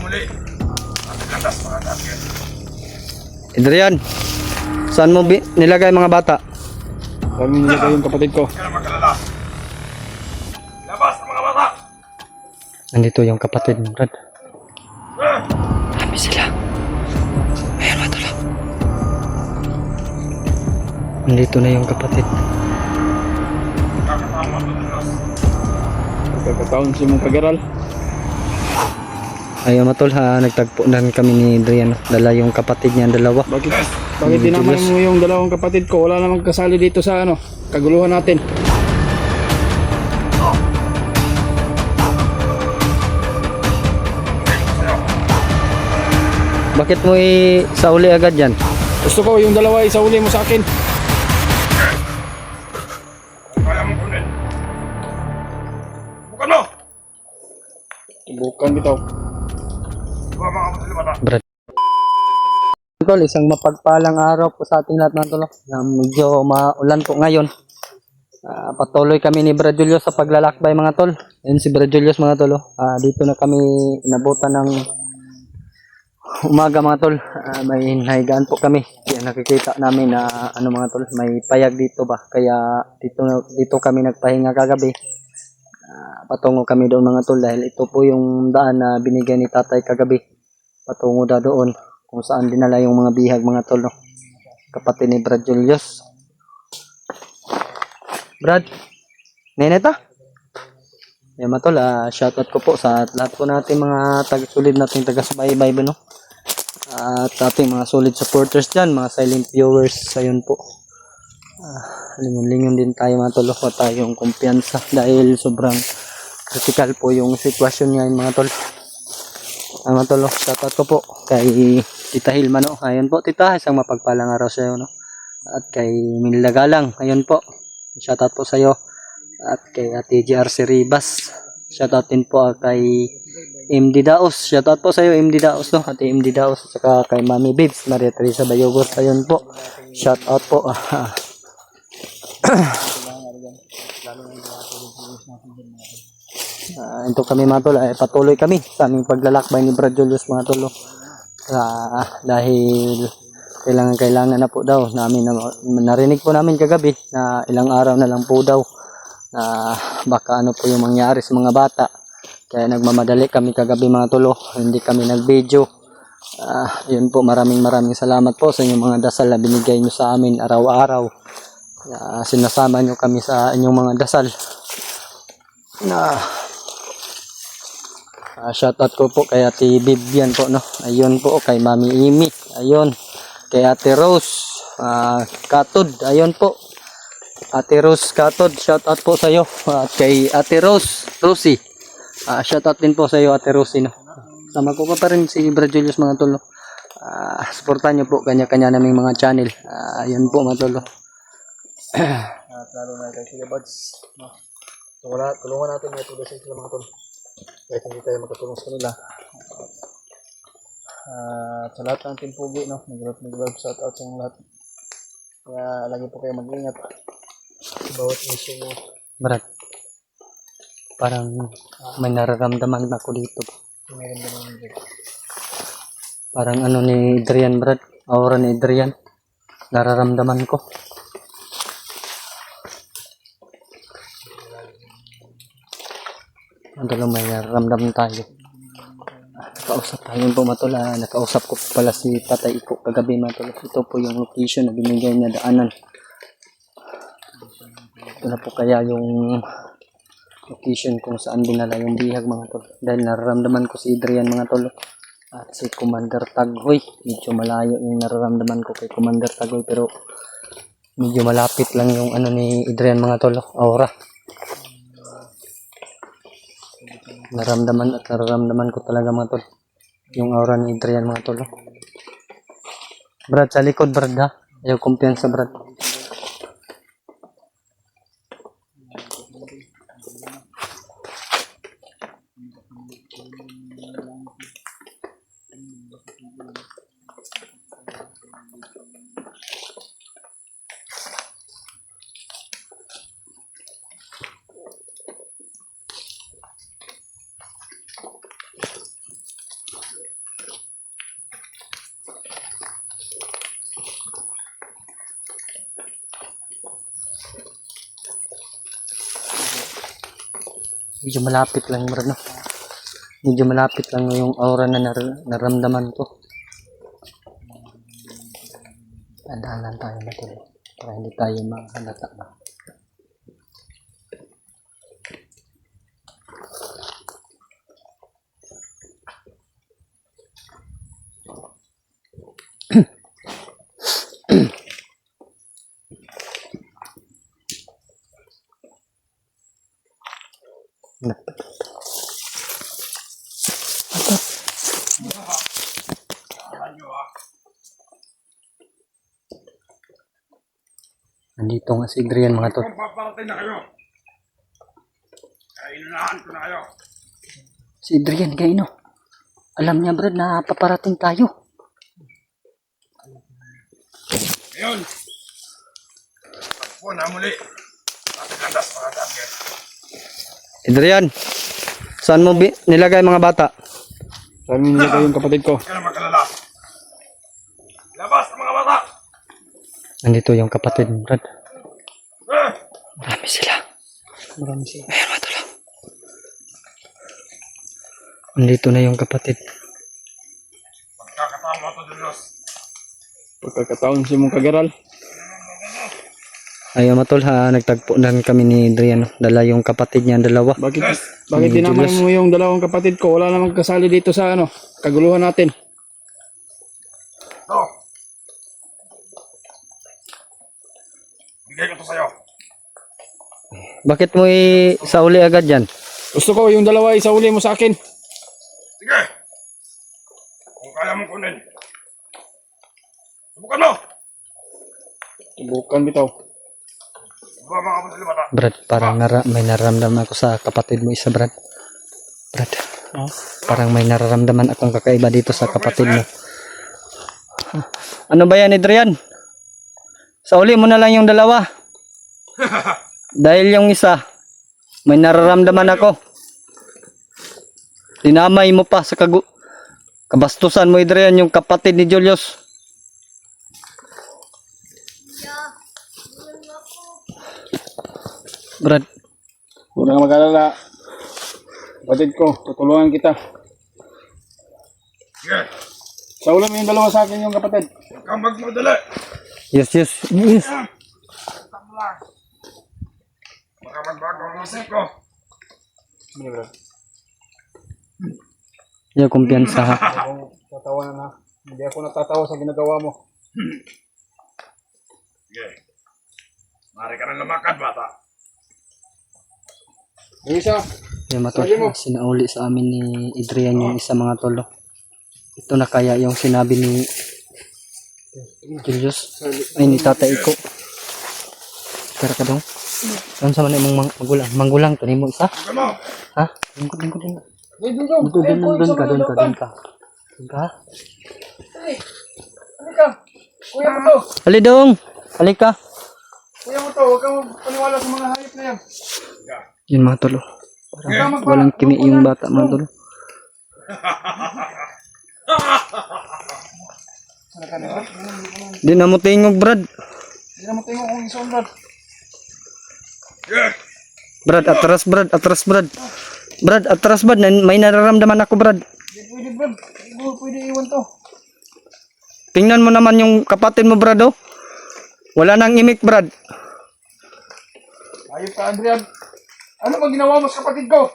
muli. Landas mga target. Adrian, saan mo nilagay mga bata? Saan mo nilagay yung kapatid ko? Kaya magkalala. Labas ang mga bata. Nandito yung kapatid mo, Brad. Dami sila. Ayan, matulog. Nandito na yung kapatid. Kakatama ito ng Diyos. Pagkakataon si mong kagaral. Ayaw matol ha, nagtagpo na kami ni Adrian. Dala yung kapatid niya, dalawa. Bakit dinamay mo yung dalawang kapatid ko? Wala namang kasali dito sa ano, kaguluhan natin. Bakit mo isauli agad yan? Gusto ko yung dalawa isauli mo sa akin. Kaya mong kunin. Bukan mo. Bukan bitaw. Mga kapatid bata. Brad. Tol, isang mapagpalang araw po sa ating lahat ng tolo. Na medyo maulan po ngayon. Patuloy kami ni Brad Julius sa paglalakbay mga tol. Ayun si Brad Julius mga tolo. Dito na kami inabutan ng umaga mga tol. May nahigaan po kami. Kaya nakikita namin na ano mga tol, may payag dito ba. Kaya dito kami nagpahinga kagabi. Patungo kami doon mga tol dahil ito po yung daan na binigay ni tatay kagabi. Patungo da doon kung saan dinala yung mga bihag mga tol. No? Kapatid ni Brad Julius. Brad, neneta? Yan mga tol, shoutout ko po sa lahat po natin mga taga-solid natin taga-subaybay no? At ating mga solid supporters dyan, mga silent viewers, ayun po. Lingon-lingon din tayo mga tol, wa tayong kumpiyansa dahil sobrang critical po yung sitwasyon ngayon mga tol. Mga tol, shoutout ko po kay Tita Hilma no. Ayun po tita, isang mapagpalang araw sa iyo no. At kay Minla Galang, ayun po. Shoutout po sa iyo. At kay Ate JRC Ribas. Shoutout din po kay MD Daos. Shoutout po sa iyo MD Daos no. Ate MD Daos at saka kay Mami Babes, Maria Teresa Bayogos. Ayun po. Shoutout po. Ito kami mga tol, patuloy kami sa aming paglalakbay ni Brad Julius mga tol. Dahil kailangan na po daw namin narinig po namin kagabi na ilang araw na lang po daw na baka ano po yung mangyari sa mga bata. Kaya nagmamadali kami kagabi mga tol, hindi kami nag-video. Yun po, maraming salamat po sa inyong mga dasal na binigay nyo sa amin araw-araw. Sinasama nyo kami sa inyong mga dasal. Shoutout ko po kay Ate Vivian po no. Ayun po kay Mami Imi. Ayun. Kay Ate Rose Katod. Ayun po. Ate Rose Katod, shoutout po sa iyo. At kay Ate Rosie. Shoutout din po sa iyo Ate Rosie no. Sama ko pa rin si Brad Julius mga tol. Suportahan niyo po kanya-kanya naming mga channel. Ayun po mga tol. At lalo na kay Kuya Buds. No? So, tulungan natin na ito sila mga tol. Kahit hindi tayo makatulong sa kanila. Sa lahat ng team Pugi, no? Nag-vlog shoutout sa lahat. Kaya lagi po kayo mag-ingat. Sa bawat mission mo. Brad. Parang may nararamdaman ako dito. Meron naman dito. Parang ano ni Adrian Brad. Aura ni Adrian. Nararamdaman ko. Andalo may nararamdaman tayo. Nakausap tayo po matula. Nakausap ko pala si Tatay Iko kagabi matula. Ito po yung location na binigay niya daanan. Ito na po kaya yung location kung saan dinala yung bihag mga tol. Dahil nararamdaman ko si Adrian mga tol. At si Commander Taghoy. Medyo malayo yung nararamdaman ko kay Commander Taghoy. Pero medyo malapit lang yung ano ni Adrian mga tol. Aura. Nararamdaman ko talaga mga tol. Yung aura ni Adrian mga tol. Brad, sa likod Brad ha. Ayaw kumpiyansa Brad. Medyo malapit lang, Brad, no? Medyo malapit lang yung aura na naramdaman ko. Tandaan lang tayo na tuloy para hindi tayo mahalata na. Nandito nga si Adrian, mga tol. Kung paparating na kayo. Kaya inunahan ko na kayo. Si Adrian, kaino. Alam niya, Brad, na paparating tayo. Ngayon. Pagpo na muli. Ating landas mga target. Adrian, saan mo nilagay mga bata? Saan mo nilagay yung kapatid ko? Kaya magkalala. Labas ang mga bata. Nandito yung kapatid mo, Brad. Eh! Marami sila. Marami siya. Ayun, matulog. Nandito na yung kapatid. Magkakataon mo ito, Julius. Pagkakataon siya mong kagaral. Ayun, matol, ha. Nagtagpo na kami ni Adrian. Dala yung kapatid niya, dalawa. Bakit dinamay mo yung dalawang kapatid ko? Wala namang kasali dito sa kaguluhan natin. Ito. Bigay ko ito sa'yo. Bakit mo isauli agad yan? Gusto ko yung dalawa isauli mo sa akin. Sige. Kung kaya mong kunin. Subukan mo. Subukan bitaw. Baba ka pa sa bata. Brad, parang may nararamdaman ako sa kapatid mo isa, Brad. Brad, parang may nararamdaman akong kakaiba dito sa kapatid mo. Ano ba yan, Adrian? Sauli mo na lang yung dalawa. Dahil yung isa, may nararamdaman ako. Dinamay mo pa sa kabastusan mo, Adrian, yung kapatid ni Julius. Brad, Huwag kang mag-alala. Kapatid ko, tutulungan kita. Sige. Saulan mo yung dalawa sa akin yung kapatid. Huwag kang magmadali. yes. Tama lang. Baka magbago ang isip ko. Yung kumpiyansa, ha. Akong tatawa na. Hindi ako natatawa sa ginagawa mo. Sige. Mari ka nang lumakad, bata. Yung isa, Yung matol, sinauli sa amin ni Adrian yung isa, mga tolo. Ito na kaya yung sinabi ni Julius, ay ni Tatay Iko. Tara ka dong. Saan sa man yung manggulang, to mo isa? Subukan mo. Ha? Lingkod. Doon ka. halika. Kuya mo to. Hali dong. Halika. Kuya mo to. Huwag kang paniwala sa mga hayop na yan. Yun, mga tolo. Parang walang kimi yung bata, mga tolo. Di na mo tingog, Brad. Hindi na mo tingin kung isang Brad. Sige. Brad, atras, Brad. Brad, atras, Brad. May nararamdaman ako, Brad. Hindi pwede Brad. Hindi pwede iwan to. Tingnan mo naman yung kapatid mo, Brad, oh. Wala nang imik, Brad. Ayop ka, Adrian. Ano ba ginawa mo sa kapatid ko?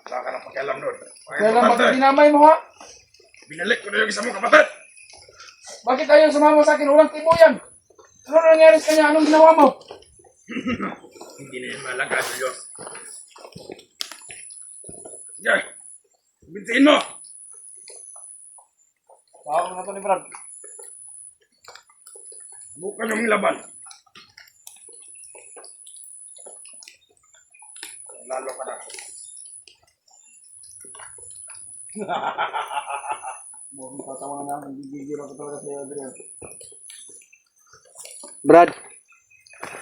Wala ka nang pakialam doon. Kaya lang bakit dinamay mo ha? Binalik ko na yung isa mong kapatid. Bakit ayaw sumama sa akin? Walang tibo yan. Ano nangyari sa kanya? Anong ginawa mo? Hindi na yung malaga, Julius. Sige. Bintiin mo. Tawag na to ni Brad. Bukan yung laban. Lalo ka na. Mukhang tatawa na. Nagigigil ako talaga sa Adrian. Brad.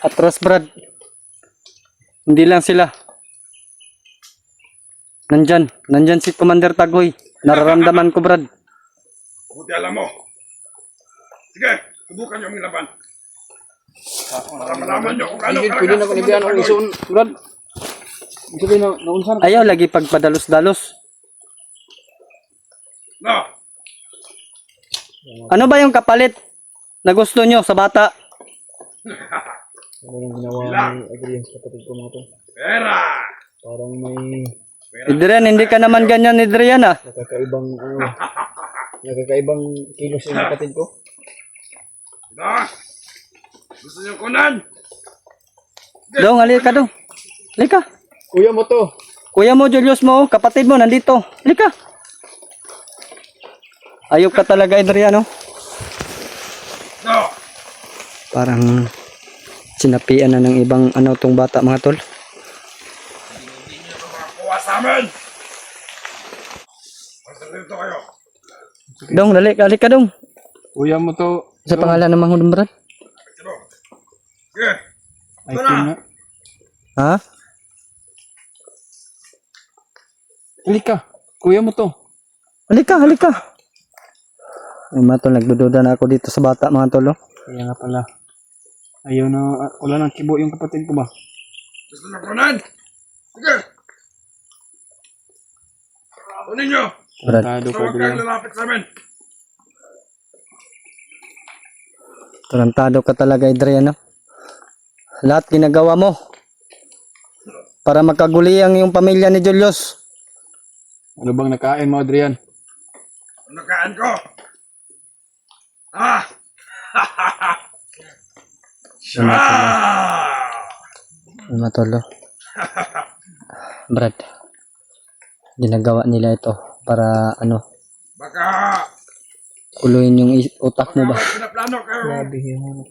Atras, Brad. Hindi lang sila. Nandyan si Commander Tagoy. Nararamdaman ko, Brad. Buti alam mo. Sige, subukan yung laban. Para malaman nyo kung ano Pwede na panibihan ang ison, Brad. Sabi na, naunsan. Ayaw lagi pagpadalos-dalos. No. Ano ba yung kapalit na gusto nyo sa bata? Ano yung ginawa ni Adrian sa kapatid ko mga tol? Pera. Parang may Adrian, hindi ka naman ganyan, Adrian ah. nakakaibang kilos yung kapatid ko. Ito. Gusto niyo kunan? Dong, halika dong. Halika. Kuya mo to. Kuya mo, Julius mo, kapatid mo, nandito. Halika. Ayop ka talaga, Adrian, no? No. Parang sinapian na ng ibang ano tong bata, mga tol. Hindi niyo ito makakuha sa amin. Magsalito kayo. Dong, halika dong. Kuya mo to. Sa pangalan ng mga brad. Ito. Sige. Ay, Ito na. Ha? Halika. Kuya mo to. Halika. Ay, mga tol, nagdududa na ako dito sa bata, mga tol, oh. Kaya nga pala. Ayaw na, wala nang kibo yung kapatid ko ba? Gusto niyo kunan? Sige. Kunin niyo. Brad. Tarantado Gusto ka, huwag kayong Adrian. lalapit sa amin. Tarantado ka talaga, Adrian, no? Lahat ginagawa mo para magkaguli ang yung pamilya ni Julius. Ano bang nakain mo, Adrian? Ano kaan ko? Ah! Ay, mga tol, oh. Brad, ginagawa nila ito para ano, Baka kuluin yung utak mo ba? may pinaplano kayo Grabe yung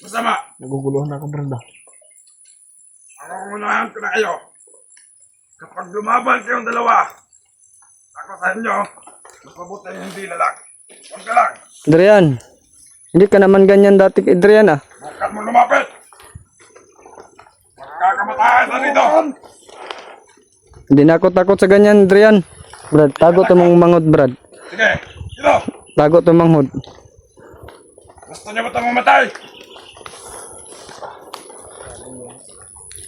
masama. naguguluhan ako, branda. Ang unahan ko na kayo. Kapag lumaban kayong dalawa, ako sa inyo, mas mabuti hindi na lang. Huwag ka lang. Adrian, hindi ka naman ganyan dati, Adrian, ah. Huwag mo lumapit. Magkakamatayan na rito. Hindi na ako takot sa ganyan, Adrian. Brad, tago to mong mangod, Brad. Sige, ito. Tago to manghod. Gusto niyo ba itong mamatay?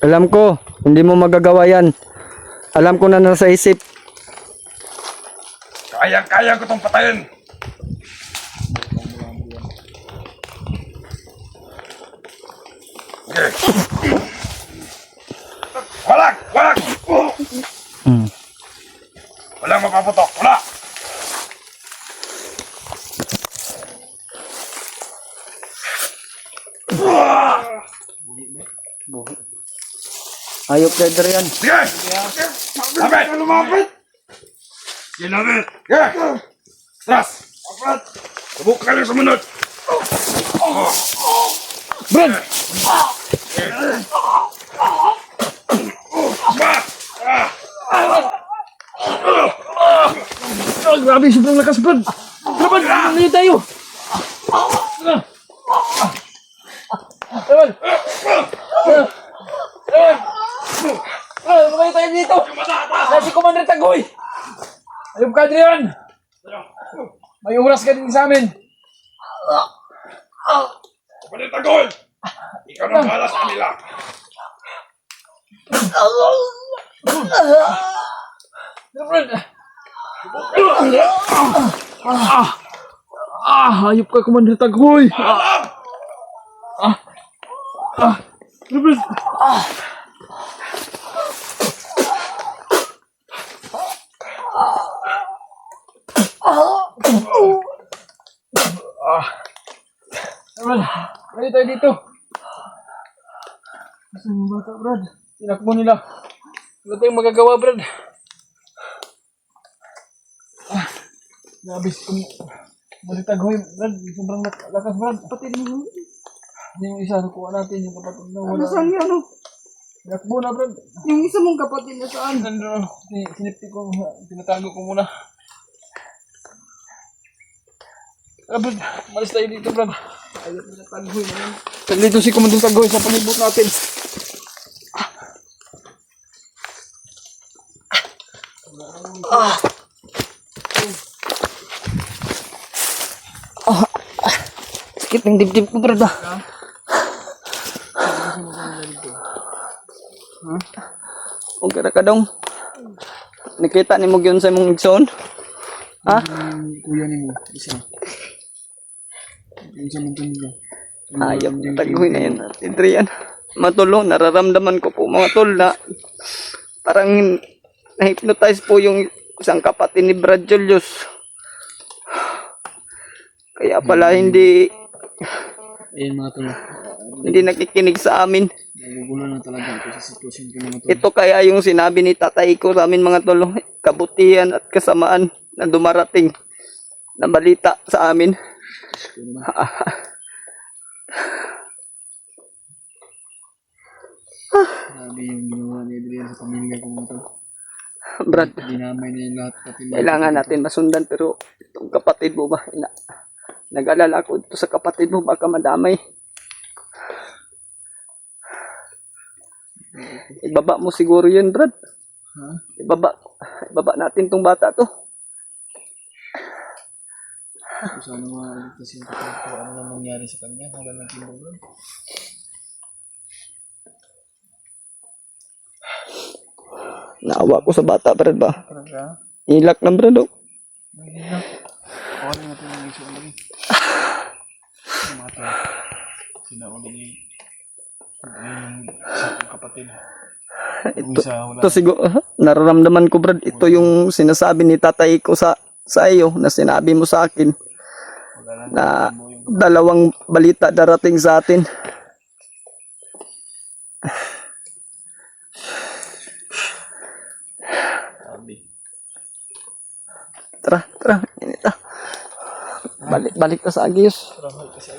Alam ko, hindi mo magagawa yan. Alam ko na nasa isip. Kayang-kaya ko itong patayin. Sige. Walang! Hmm. Walang mapaputok. Wala! Ayop ka, Adrian. Sige! Lapit! Lumapit! Ginamit! Sige! Tras! Subukan kayo sumunod! Brad! Grabe, sobrang lakas, Brad. Brad, ano tayo? Lumayo tayo dito! Si Commander Tagoy! Ayun ka, Adrian! May oras ka din sa amin! Panitagol! Ikaw na bahala sa kanila! Brad! Hayop ka, Commander Tagoy! Brad! Brad, mali tayo dito. Saan yung bata, Brad? Tinakbo nila. Wala tayong magagawa, Brad. Grabe si Tagoy, Brad. Sobrang lakas, Brad. Kapatid mo. Yung isa, nakuha natin yung kapatid na wala. Ano saan yan? Ano? Tinakbo na, Brad. Yung isa mong kapatid na saan? Nandun, sinipti ko, tinatago ko muna. Brad, malis tayo dito, Brad. Ayaw na Tagoy na yan. Dito si Commander Tagoy sa palibot natin. Sakit ng dibdib ko, Brad, ah. Okay ra ka dong. Nakita ni mo gyud sa imong igsoon? Ha? Kuya ni mo, isa. Yung sa mantong nila. Ayop, taguhin na yun natin, Adrian. Matulong, nararamdaman ko po mga tol na parang na-hypnotize po yung isang kapatid ni Brad Julius. Kaya pala hindi Ayun mga tol. nakikinig sa amin. Nagugulo na talaga ito sa sitwasyon ko mga tol. Ito kaya yung sinabi ni tatay ko sa amin mga tol, kabutihan at kasamaan na dumarating na balita sa amin. Grabe yung ginawa ni Adrian sa pamilya ko mga tol. Brad, Dinamay na yung lahat pati mga kailangan natin masundan pero itong kapatid mo ba, nag-alala ako ito sa kapatid mo, baka madamay. Ibaba mo siguro yun, Brad. Ha? Ibaba natin tong bata to. Kung sana maaligtas yung kapatid ko, ano na nangyari sa kanya, wala natin program. Naawa ko sa bata, Brad ba? Talaga? Ilak lang, Brad. Oh. Kawalan natin ang iso lagi. Mata. Sinauli ni yung sa kapatid. Ito siguro, nararamdaman ko, Brad. Ito yung sinasabi ni tatay ko sa iyo na sinabi mo sa akin na dalawang balita darating sa atin. Tara, inita. Balik ta sa Agios. Tara, kasi